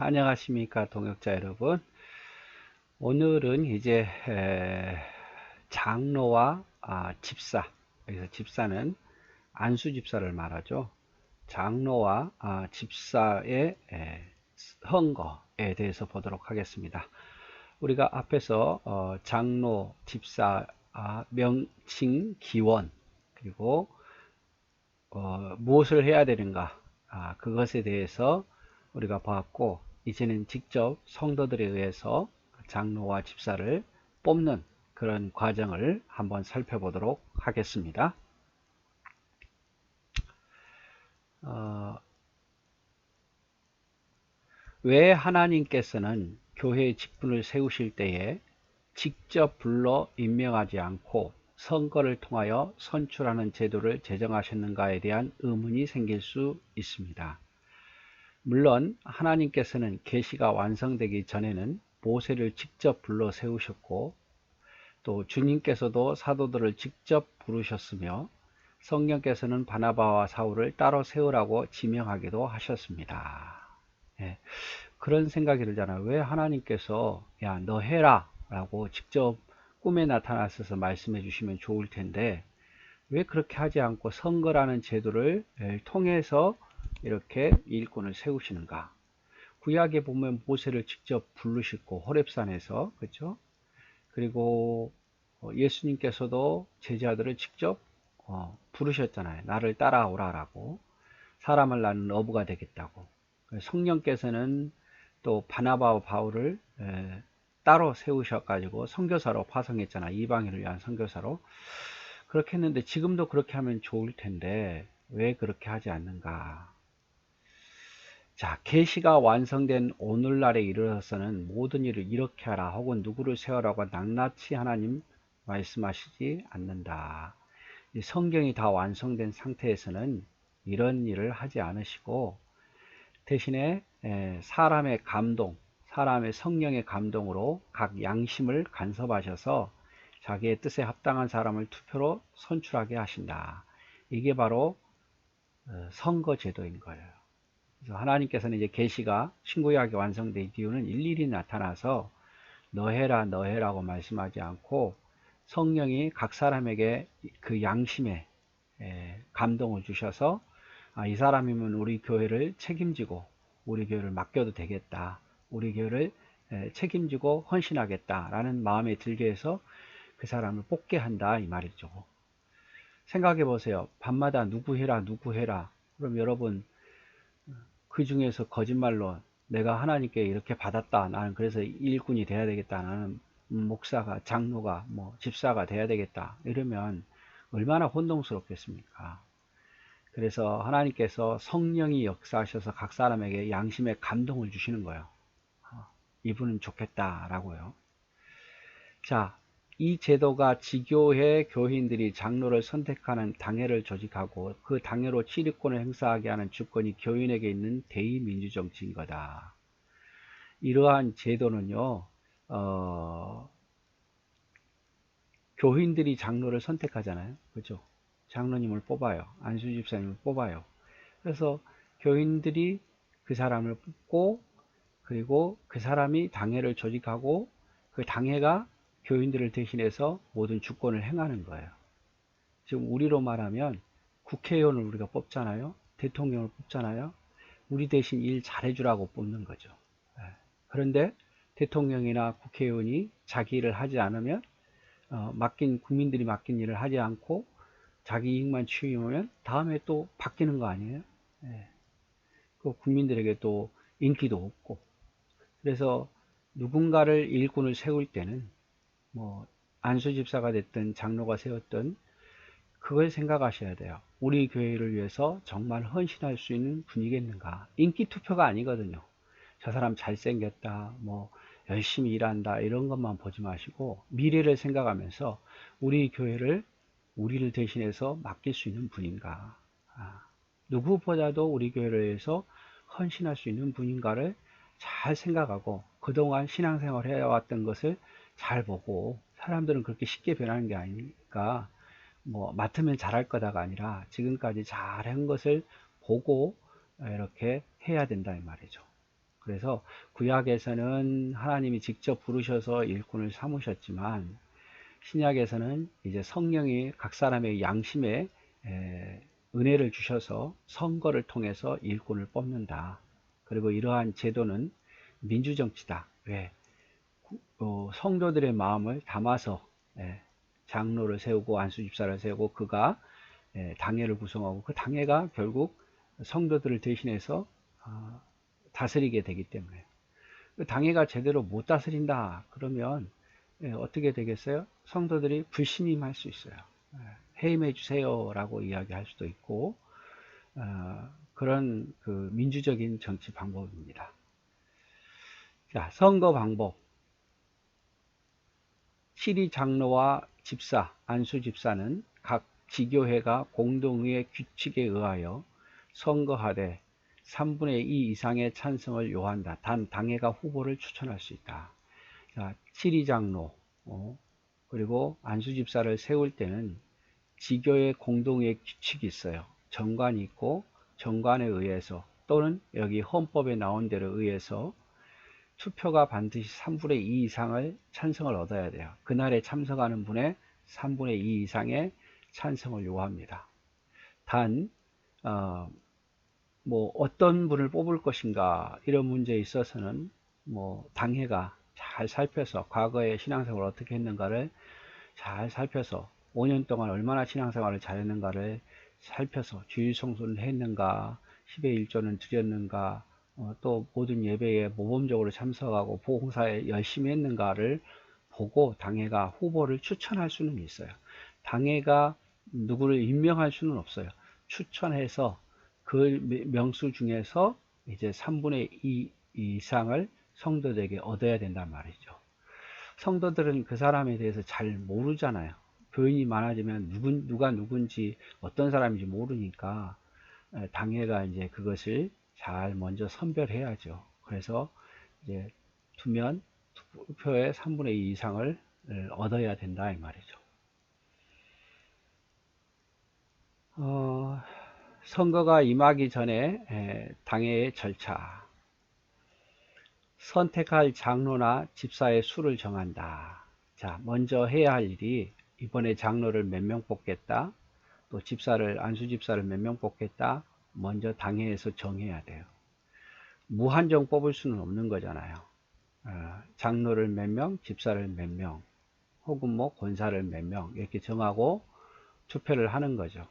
안녕하십니까 동역자 여러분. 오늘은 이제 장로와 집사, 여기서 집사는 안수 집사를 말하죠. 장로와 집사의 헌거에 대해서 보도록 하겠습니다. 우리가 앞에서 장로, 집사, 명칭, 기원, 그리고 무엇을 해야 되는가, 그것에 대해서 우리가 봤고, 이제는 직접 성도들에 의해서 장로와 집사를 뽑는 그런 과정을 한번 살펴보도록 하겠습니다. 왜 하나님께서는 교회의 직분을 세우실 때에 직접 불러 임명하지 않고 선거를 통하여 선출하는 제도를 제정하셨는가에 대한 의문이 생길 수 있습니다. 물론 하나님께서는 계시가 완성되기 전에는 모세를 직접 불러 세우셨고, 또 주님께서도 사도들을 직접 부르셨으며, 성령께서는 바나바와 사울을 따로 세우라고 지명하기도 하셨습니다. 예, 그런 생각이 들잖아요. 왜 하나님께서 야 너 해라 라고 직접 꿈에 나타나셔서 말씀해 주시면 좋을 텐데, 왜 그렇게 하지 않고 선거라는 제도를 통해서 이렇게 일꾼을 세우시는가? 구약에 보면 모세를 직접 부르시고 호렙산에서, 그렇죠? 그리고 예수님께서도 제자들을 직접 부르셨잖아요. 나를 따라오라라고. 사람을 낳는 어부가 되겠다고. 성령께서는 또 바나바와 바울을 따로 세우셔가지고 선교사로 파송했잖아. 이방인을 위한 선교사로. 그렇게 했는데 지금도 그렇게 하면 좋을 텐데 왜 그렇게 하지 않는가? 자, 계시가 완성된 오늘날에 이르러서는 모든 일을 이렇게 하라 혹은 누구를 세우라고 낱낱이 하나님 말씀하시지 않는다. 이 성경이 다 완성된 상태에서는 이런 일을 하지 않으시고, 대신에 사람의 감동, 사람의 성령의 감동으로 각 양심을 간섭하셔서 자기의 뜻에 합당한 사람을 투표로 선출하게 하신다. 이게 바로 선거 제도인 거예요. 그래서 하나님께서는 이제 계시가 신구약이 완성된 이유는 일일이 나타나서 너 해라 너 해라고 말씀하지 않고, 성령이 각 사람에게 그 양심에 감동을 주셔서 이 사람이면 우리 교회를 책임지고 우리 교회를 맡겨도 되겠다, 우리 교회를 책임지고 헌신하겠다라는 마음에 들게 해서 그 사람을 뽑게 한다 이 말이죠. 생각해 보세요. 밤마다 누구 해라 누구 해라. 그럼 여러분, 그 중에서 거짓말로 내가 하나님께 이렇게 받았다, 나는 그래서 일꾼이 돼야 되겠다, 나는 목사가 장로가 뭐 집사가 돼야 되겠다 이러면 얼마나 혼동스럽겠습니까? 그래서 하나님께서 성령이 역사하셔서 각 사람에게 양심의 감동을 주시는 거예요. 이분은 좋겠다라고요. 자, 이 제도가 지교회 교인들이 장로를 선택하는 당회를 조직하고 그 당회로 치리권을 행사하게 하는 주권이 교인에게 있는 대의민주정치인 거다. 이러한 제도는요, 교인들이 장로를 선택하잖아요. 그죠? 장로님을 뽑아요. 안수집사님을 뽑아요. 그래서 교인들이 그 사람을 뽑고, 그리고 그 사람이 당회를 조직하고 그 당회가 교인들을 대신해서 모든 주권을 행하는 거예요. 지금 우리로 말하면 국회의원을 우리가 뽑잖아요. 대통령을 뽑잖아요. 우리 대신 일 잘해주라고 뽑는 거죠. 그런데 대통령이나 국회의원이 자기 일을 하지 않으면, 국민들이 맡긴 일을 하지 않고 자기 이익만 취하면 다음에 또 바뀌는 거 아니에요? 그 국민들에게 또 인기도 없고. 그래서 누군가를 일꾼을 세울 때는 뭐 안수집사가 됐든 장로가 세웠든 그걸 생각하셔야 돼요. 우리 교회를 위해서 정말 헌신할 수 있는 분이겠는가. 인기 투표가 아니거든요. 저 사람 잘생겼다, 뭐 열심히 일한다 이런 것만 보지 마시고 미래를 생각하면서 우리 교회를 우리를 대신해서 맡길 수 있는 분인가, 누구보다도 우리 교회를 위해서 헌신할 수 있는 분인가를 잘 생각하고 그동안 신앙생활 해왔던 것을 잘 보고, 사람들은 그렇게 쉽게 변하는 게 아니니까 뭐 맡으면 잘할 거다가 아니라 지금까지 잘한 것을 보고 이렇게 해야 된다 이 말이죠. 그래서 구약에서는 하나님이 직접 부르셔서 일꾼을 삼으셨지만 신약에서는 이제 성령이 각 사람의 양심에 은혜를 주셔서 선거를 통해서 일꾼을 뽑는다. 그리고 이러한 제도는 민주정치다. 왜? 성도들의 마음을 담아서 장로를 세우고 안수집사를 세우고 그가 당회를 구성하고 그 당회가 결국 성도들을 대신해서 다스리게 되기 때문에 그 당회가 제대로 못 다스린다 그러면 어떻게 되겠어요? 성도들이 불신임할 수 있어요. 해임해 주세요 라고 이야기할 수도 있고 그런 그 민주적인 정치 방법입니다. 자, 선거 방법. 시리 장로와 집사, 안수 집사는 각 지교회가 공동의 규칙에 의하여 선거하되 3분의 2 이상의 찬성을 요한다. 단 당회가 후보를 추천할 수 있다. 자, 시리 장로 그리고 안수 집사를 세울 때는 지교회 공동의 규칙이 있어요. 정관이 있고 정관에 의해서 또는 여기 헌법에 나온 대로 의해서 투표가 반드시 3분의 2 이상을 찬성을 얻어야 돼요. 그날에 참석하는 분의 3분의 2 이상의 찬성을 요합니다. 단 뭐 어떤 분을 뽑을 것인가 이런 문제에 있어서는 뭐 당회가 잘 살펴서 과거의 신앙생활을 어떻게 했는가를 잘 살펴서 5년 동안 얼마나 신앙생활을 잘했는가를 살펴서 주일 성수는 했는가 10의 1조는 드렸는가 또 모든 예배에 모범적으로 참석하고 봉사에 열심히 했는가를 보고 당회가 후보를 추천할 수는 있어요. 당회가 누구를 임명할 수는 없어요. 추천해서 그 명수 중에서 이제 3분의 2 이상을 성도들에게 얻어야 된단 말이죠. 성도들은 그 사람에 대해서 잘 모르잖아요. 교인이 많아지면 누가 누군지 어떤 사람인지 모르니까 당회가 이제 그것을 잘 먼저 선별해야죠. 그래서 이제 두면 투표의 3분의 2 이상을 얻어야 된다 이 말이죠. 선거가 임하기 전에 당회의 절차. 선택할 장로나 집사의 수를 정한다. 자, 먼저 해야 할 일이 이번에 장로를 몇 명 뽑겠다. 또 집사를 안수집사를 몇 명 뽑겠다. 먼저 당회에서 정해야 돼요. 무한정 뽑을 수는 없는 거잖아요. 장로를 몇 명, 집사를 몇 명, 혹은 뭐 권사를 몇 명 이렇게 정하고 투표를 하는 거죠.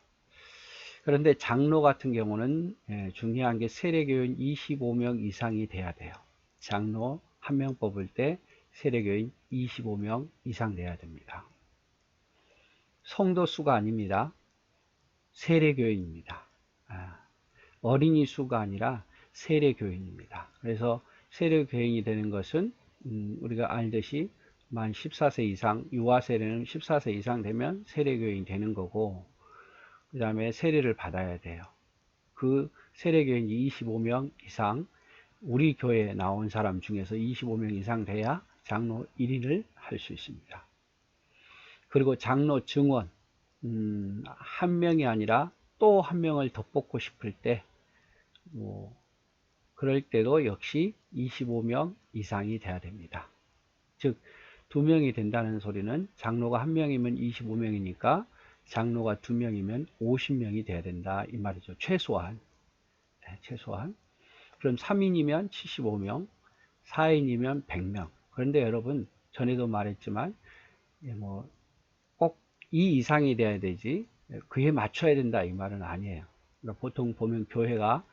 그런데 장로 같은 경우는 중요한 게 세례교인 25명 이상이 돼야 돼요. 장로 한 명 뽑을 때 세례교인 25명 이상 돼야 됩니다. 성도 수가 아닙니다. 세례교인입니다. 어린이 수가 아니라 세례교인입니다. 그래서 세례교인이 되는 것은 우리가 알듯이 만 14세 이상, 유아세례는 14세 이상 되면 세례교인이 되는 거고 그 다음에 세례를 받아야 돼요. 그 세례교인이 25명 이상 우리 교회에 나온 사람 중에서 25명 이상 돼야 장로 1인을 할 수 있습니다. 그리고 장로 증원 한 명이 아니라 또 한 명을 더 뽑고 싶을 때 그럴 때도 역시 25명 이상이 돼야 됩니다. 즉 2명이 된다는 소리는 장로가 1명이면 25명이니까 장로가 2명이면 50명이 돼야 된다 이 말이죠. 최소한. 최소한. 그럼 3인이면 75명, 4인이면 100명. 그런데 여러분 전에도 말했지만 꼭 이 이상이 돼야 되지 그에 맞춰야 된다 이 말은 아니에요. 그러니까 보통 보면 교회가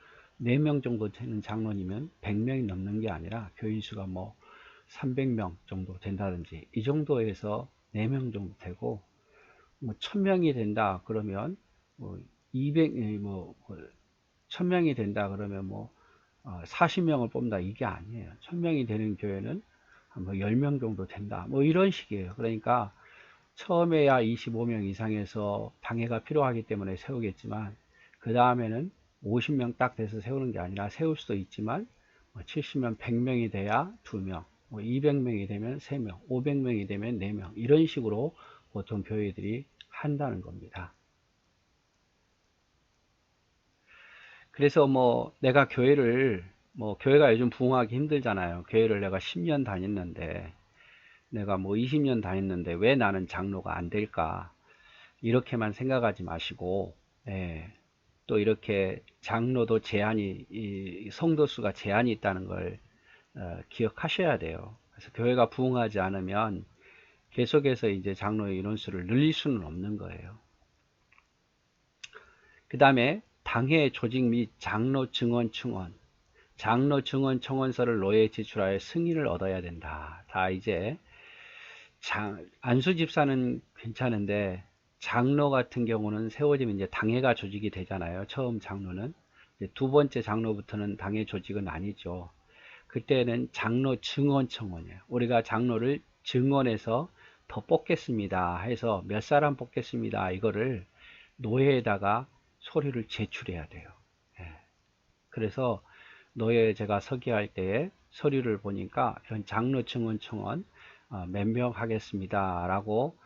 4명 정도 되는 장로님은 100명이 넘는 게 아니라 교인 수가 뭐 300명 정도 된다든지 이 정도에서 4명 정도 되고 뭐 1000명이 된다 그러면 1000명이 된다 그러면 40명을 뽑는다 이게 아니에요. 1000명이 되는 교회는 뭐 10명 정도 된다 뭐 이런 식이에요. 그러니까 처음에야 25명 이상에서 당회가 필요하기 때문에 세우겠지만 그 다음에는 50명 딱 돼서 세우는 게 아니라 세울 수도 있지만 70명 100명이 돼야 2명 200명이 되면 3명 500명이 되면 4명 이런 식으로 보통 교회들이 한다는 겁니다. 그래서 내가 교회를 뭐 교회가 요즘 부흥하기 힘들잖아요. 교회를 내가 10년 다녔는데, 내가 뭐 20년 다녔는데 왜 나는 장로가 안 될까? 이렇게만 생각하지 마시고, 예, 또 이렇게 장로도 이 성도 수가 제한이 있다는 걸 기억하셔야 돼요. 그래서 교회가 부흥하지 않으면 계속해서 이제 장로의 인원수를 늘릴 수는 없는 거예요. 그 다음에 당회 조직 및 장로 증언 청원, 장로 증언 청원서를 노예에 제출하여 승인을 얻어야 된다. 다 이제 안수 집사는 괜찮은데 장로 같은 경우는 세워지면 이제 당회가 조직이 되잖아요. 처음 장로는 이제 두 번째 장로부터는 당회 조직은 아니죠. 그때는 장로 증언 청원이에요. 우리가 장로를 증언해서 더 뽑겠습니다 해서 몇 사람 뽑겠습니다, 이거를 노예에다가 서류를 제출해야 돼요. 예. 그래서 노예에 제가 서기할 때에 서류를 보니까 이런 장로 증언 청원 몇 명 하겠습니다 라고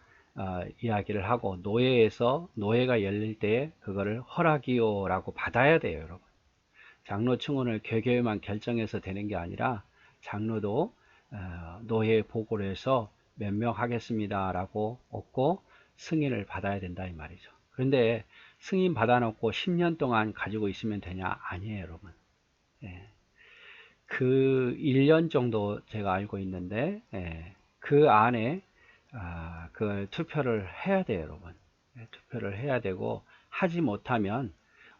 이야기를 하고, 노예가 열릴 때에 그거를 허락이요 라고 받아야 돼요. 여러분, 장로 청원을 개교회만 결정해서 되는 게 아니라 장로도 노회에 보고를 해서 몇 명 하겠습니다 라고 얻고 승인을 받아야 된다 이 말이죠. 그런데 승인 받아놓고 10년 동안 가지고 있으면 되냐? 아니에요, 여러분. 예. 그 1년 정도 제가 알고 있는데, 예, 그 안에 그 투표를 해야 돼요, 여러분. 예, 투표를 해야 되고, 하지 못하면,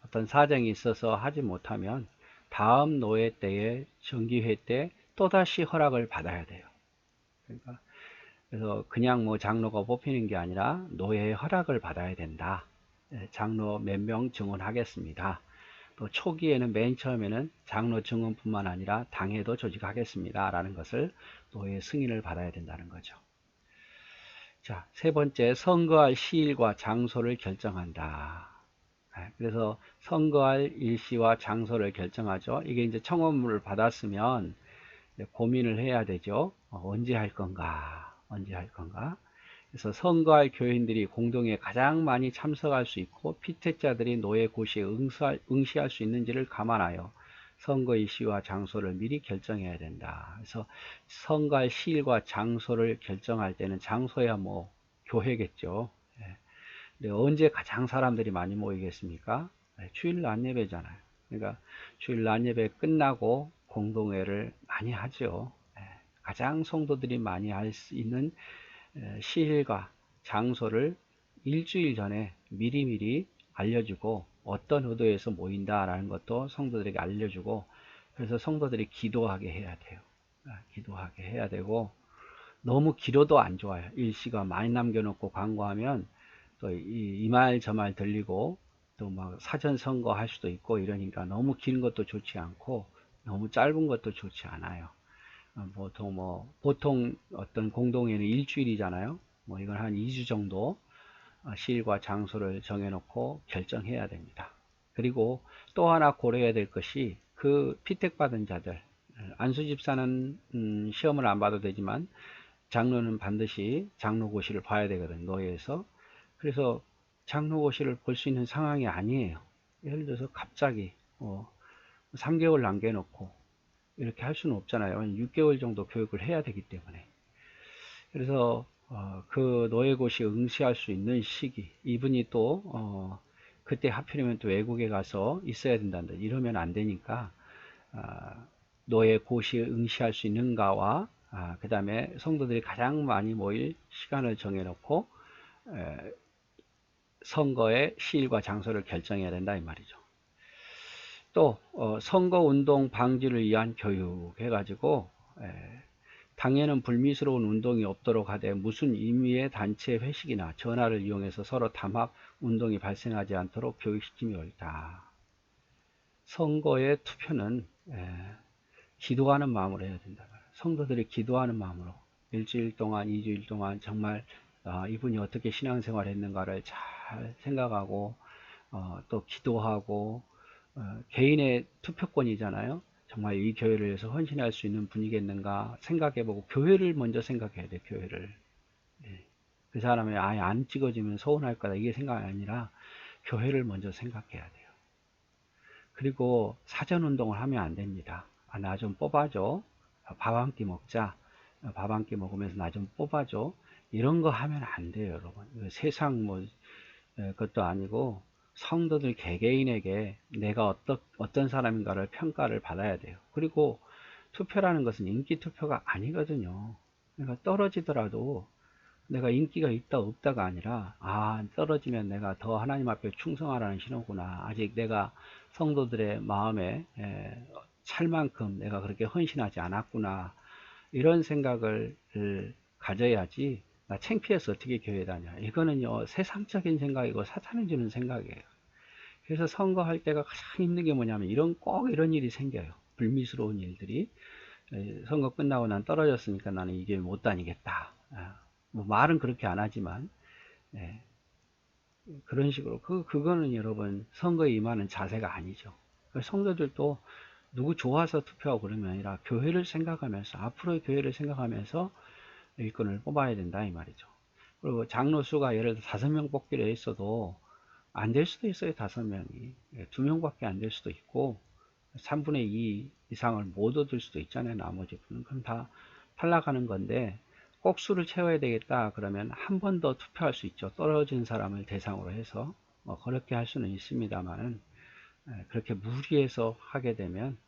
어떤 사정이 있어서 하지 못하면 다음 노회 때에, 정기회 때 또다시 허락을 받아야 돼요. 그러니까 그래서 그냥 뭐 장로가 뽑히는 게 아니라 노회의 허락을 받아야 된다. 예, 장로 몇 명 증언하겠습니다. 또 초기에는, 맨 처음에는 장로 증언뿐만 아니라 당회도 조직하겠습니다 라는 것을 노회의 승인을 받아야 된다는 거죠. 자, 세 번째, 선거할 시일과 장소를 결정한다. 그래서 선거할 일시와 장소를 결정하죠. 이게 이제 청원문을 받았으면 고민을 해야 되죠. 언제 할 건가? 언제 할 건가? 그래서 선거할 교인들이 공동에 가장 많이 참석할 수 있고 피택자들이 노예 고시에 응시할 수 있는지를 감안하여 선거 일시와 장소를 미리 결정해야 된다. 그래서 선거할 시일과 장소를 결정할 때는 장소야 뭐 교회겠죠. 근데 언제 가장 사람들이 많이 모이겠습니까? 주일 낮 예배잖아요. 그러니까 주일 낮 예배 끝나고 공동회를 많이 하죠. 가장 성도들이 많이 할 수 있는 시일과 장소를 일주일 전에 미리미리 알려주고, 어떤 의도에서 모인다라는 것도 성도들에게 알려주고, 그래서 성도들이 기도하게 해야 돼요. 기도하게 해야 되고, 너무 길어도 안 좋아요. 일시가 많이 남겨놓고 광고하면 또 이 말 저 말 들리고 또 막 사전 선거 할 수도 있고 이러니까 너무 긴 것도 좋지 않고 너무 짧은 것도 좋지 않아요. 보통 어떤 공동회는 일주일이잖아요. 뭐 이건 한 2주 정도 시일과 장소를 정해놓고 결정해야 됩니다. 그리고 또 하나 고려해야 될 것이 그 피택받은 자들, 안수집사는 시험을 안 봐도 되지만 장로는 반드시 장로고시를 봐야 되거든요, 노예에서. 그래서 장로고시를 볼 수 있는 상황이 아니에요. 예를 들어서 갑자기 3개월 남겨놓고 이렇게 할 수는 없잖아요. 6개월 정도 교육을 해야 되기 때문에. 그래서 그 노예고시 응시할 수 있는 시기, 이분이 또 그때 하필이면 또 외국에 가서 있어야 된다는데 이러면 안 되니까 노예고시에 응시할 수 있는가와 그 다음에 성도들이 가장 많이 모일 시간을 정해놓고 선거의 시일과 장소를 결정해야 된다 이 말이죠. 또 선거운동 방지를 위한 교육 해가지고 당에는 불미스러운 운동이 없도록 하되 무슨 임의의 단체 회식이나 전화를 이용해서 서로 담합 운동이 발생하지 않도록 교육시킴이 옳다. 선거의 투표는 기도하는 마음으로 해야 된다. 성도들이 기도하는 마음으로 일주일 동안, 2주일 동안 정말 이분이 어떻게 신앙생활 했는가를 잘 생각하고 또 기도하고 개인의 투표권이잖아요. 정말 이 교회를 위해서 헌신할 수 있는 분이겠는가 생각해보고 교회를 먼저 생각해야 돼. 교회를. 그 사람이 아예 안 찍어지면 서운할 거다 이게 생각이 아니라 교회를 먼저 생각해야 돼요. 그리고 사전운동을 하면 안 됩니다. 나 좀 뽑아줘. 밥 한 끼 먹자. 밥 한 끼 먹으면서 나 좀 뽑아줘. 이런 거 하면 안 돼요, 여러분. 세상 뭐 그것도 아니고 성도들 개개인에게 내가 어떤 사람인가를 평가를 받아야 돼요. 그리고 투표라는 것은 인기 투표가 아니거든요. 그러니까 떨어지더라도 내가 인기가 있다 없다가 아니라 떨어지면 내가 더 하나님 앞에 충성하라는 신호구나. 아직 내가 성도들의 마음에 찰 만큼 내가 그렇게 헌신하지 않았구나. 이런 생각을 가져야지. 나 창피해서 어떻게 교회 다녀. 이거는요 세상적인 생각이고 사탄이 주는 생각이에요. 그래서 선거할 때가 가장 힘든 게 뭐냐면 꼭 이런 일이 생겨요. 불미스러운 일들이. 선거 끝나고 난 떨어졌으니까 나는 이게 못 다니겠다. 뭐 말은 그렇게 안 하지만 그런 식으로 그거는 여러분 선거에 임하는 자세가 아니죠. 성도들도 누구 좋아서 투표하고 그러면 아니라 교회를 생각하면서 앞으로의 교회를 생각하면서 일꾼을 뽑아야 된다 이 말이죠. 그리고 장로 수가 예를 들어 5명 뽑기로 했어도 안 될 수도 있어요. 5명이 2명밖에 안 될 수도 있고 3분의 2 이상을 못 얻을 수도 있잖아요. 나머지 분은 그럼 다 탈락하는 건데 꼭 수를 채워야 되겠다 그러면 한 번 더 투표할 수 있죠. 떨어진 사람을 대상으로 해서 그렇게 할 수는 있습니다만 그렇게 무리해서 하게 되면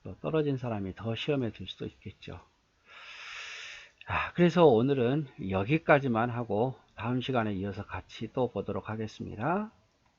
또 떨어진 사람이 더 시험에 들 수도 있겠죠. 그래서 오늘은 여기까지만 하고 다음 시간에 이어서 같이 또 보도록 하겠습니다.